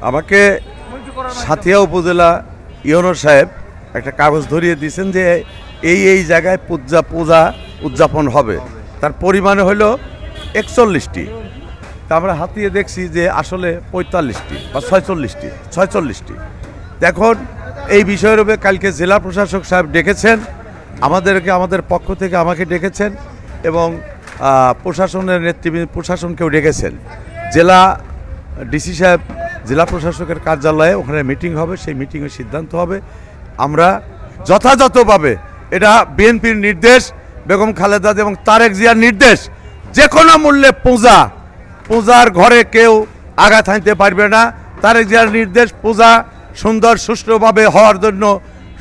আমাকে সাথিয়া উপজেলা ইউনো সাহেব একটা কাগজ ধরিয়ে দিয়েছেন যে এই জায়গায় পূজা উদযাপন হবে, তার পরিমাণে হলো 41টি। তা আমরা হাতিয়ে দেখছি যে আসলে 45টি বা 46টি। এখন এই বিষয়ের উপরে কালকে জেলা প্রশাসক সাহেব ডেকেছেন আমাদের পক্ষ থেকে আমাকে ডেকেছেন এবং প্রশাসনের নেতৃবৃন্দ প্রশাসনকেও ডেকেছেন। জেলা ডিসি সাহেব জেলা প্রশাসকের কার্যালয়ে ওখানে মিটিং হবে, সেই মিটিংয়ে সিদ্ধান্ত হবে। আমরা যথাযথভাবে এটা বিএনপির নির্দেশ, বেগম খালেদা এবং তারেক জিয়ার নির্দেশ, যে কোনো মূল্যে পূজার ঘরে কেউ আঘাত হানতে পারবে না। তারেক জিয়ার নির্দেশ পূজা সুন্দর সুষ্ঠুভাবে হওয়ার জন্য,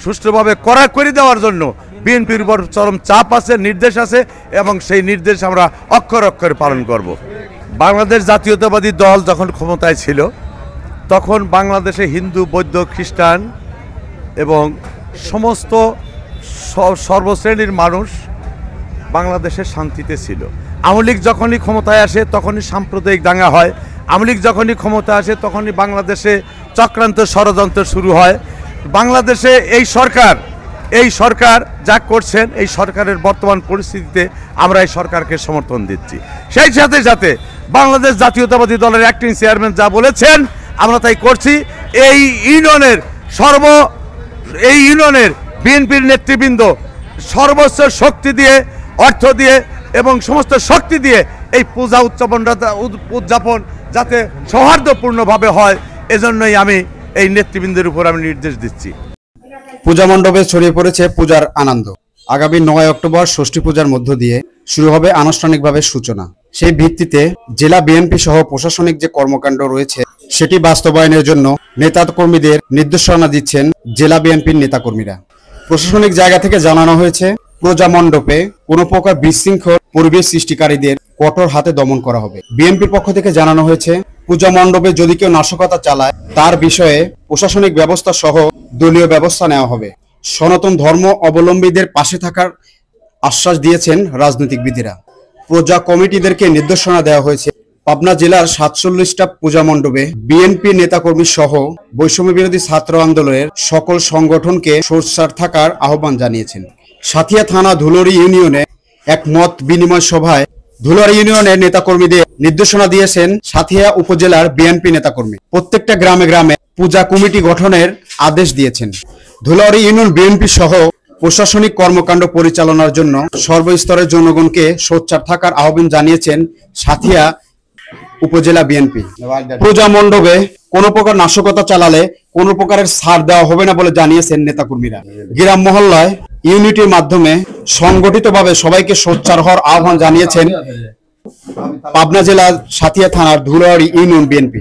সুষ্ঠুভাবে করে দেওয়ার জন্য বিএনপির উপর চরম চাপ আছে, নির্দেশ আছে এবং সেই নির্দেশ আমরা অক্ষরে পালন করব। বাংলাদেশ জাতীয়তাবাদী দল যখন ক্ষমতায় ছিল তখন বাংলাদেশে হিন্দু, বৌদ্ধ, খ্রিস্টান এবং সমস্ত সর্বশ্রেণীর মানুষ বাংলাদেশে শান্তিতে ছিল। আওয়ামী লীগ যখনই ক্ষমতায় আসে তখনই সাম্প্রদায়িক দাঙ্গা হয়, আওয়ামী লীগ যখনই ক্ষমতায় আসে তখনই বাংলাদেশে চক্রান্ত ষড়যন্ত্র শুরু হয়। বাংলাদেশে এই সরকার যা করছেন, এই সরকারের বর্তমান পরিস্থিতিতে আমরা এই সরকারকে সমর্থন দিচ্ছি। সেই সাথে বাংলাদেশ জাতীয়তাবাদী দলের অ্যাক্টিং চেয়ারম্যান যা বলেছেন আমরা তাই করছি। এই ইউনিয়নের বিএনপির নেতৃবৃন্দ সর্বোচ্চ শক্তি দিয়ে, অর্থ দিয়ে এবং সমস্ত শক্তি দিয়ে এই পূজা উদযাপন যাতে সৌহার্দ্যপূর্ণভাবে হয়, এজন্যই আমি এই নেতৃবৃন্দের উপর আমি নির্দেশ দিচ্ছি। পূজা মণ্ডপে ছড়িয়ে পড়েছে পূজার আনন্দ। আগামী 9 অক্টোবর ষষ্ঠী পূজার মধ্য দিয়ে শুরু হবে আনুষ্ঠানিকভাবে সূচনা। সেই ভিত্তিতে জেলা বিএনপি সহ প্রশাসনিক যে কর্মকাণ্ড রয়েছে সেটি বাস্তবায়নের জন্য নেতাকর্মীদের নির্দেশনা দিচ্ছেন জেলা বিএনপির নেতাকর্মীরা। প্রশাসনিক জায়গা থেকে জানানো হয়েছে পূজা মণ্ডপে কোনো প্রকার বিশৃঙ্খল পরিবেশ সৃষ্টিকারীদের কঠোর হাতে দমন করা হবে। বিএনপির পক্ষ থেকে জানানো হয়েছে পূজা মণ্ডপে যদি কেউ নাশকতা চালায় তার বিষয়ে প্রশাসনিক ব্যবস্থা সহ দলীয় ব্যবস্থা নেওয়া হবে। সনাতন ধর্ম অবলম্বীদের পাশে থাকার আশ্বাস দিয়েছেন রাজনীতিবিদেরা। পূজা কমিটিদেরকে নির্দেশনা দেওয়া হয়েছে পাবনা জেলার 47টা পূজা মণ্ডপে বিএনপি নেতাকর্মী সহ বৈষম্য বিরোধী ছাত্র আন্দোলনের সকল সংগঠনকে সোচ্চার থাকার আহ্বান জানিয়েছেন। সাথিয়া থানা ধুলুরি ইউনিয়নে এক মত বিনিময় সভায় ধুলুরি ইউনিয়নের নেতাকর্মীদের নির্দেশনা দিয়েছেন সাথিয়া উপজেলার বিএনপি নেতাকর্মী। প্রত্যেকটা গ্রামে পূজা কমিটি গঠনের আদেশ দিয়েছেন। ধুলুরি ইউনিয়ন বিএনপি সহ প্রশাসনিক কর্মকাণ্ড পরিচালনার জন্য সর্বস্তরের জনগণকে সোচ্চার থাকার আহ্বান জানিয়েছেন সাথিয়া উপজেলা বিএনপি। পূজা মণ্ডপে কোনো প্রকার নাশকতা চালালে কোনো প্রকারের ছাড় দেওয়া হবে না বলে জানিয়েছেন নেতাকর্মীরা। গ্রাম মহল্লায় ইউনিটির মাধ্যমে সংগঠিতভাবে সবাইকে সোচ্চার হওয়ার আহ্বান জানিয়েছেন পাবনা জেলার সাথিয়া থানার ধুলুরি ইউনিয়ন বিএনপি।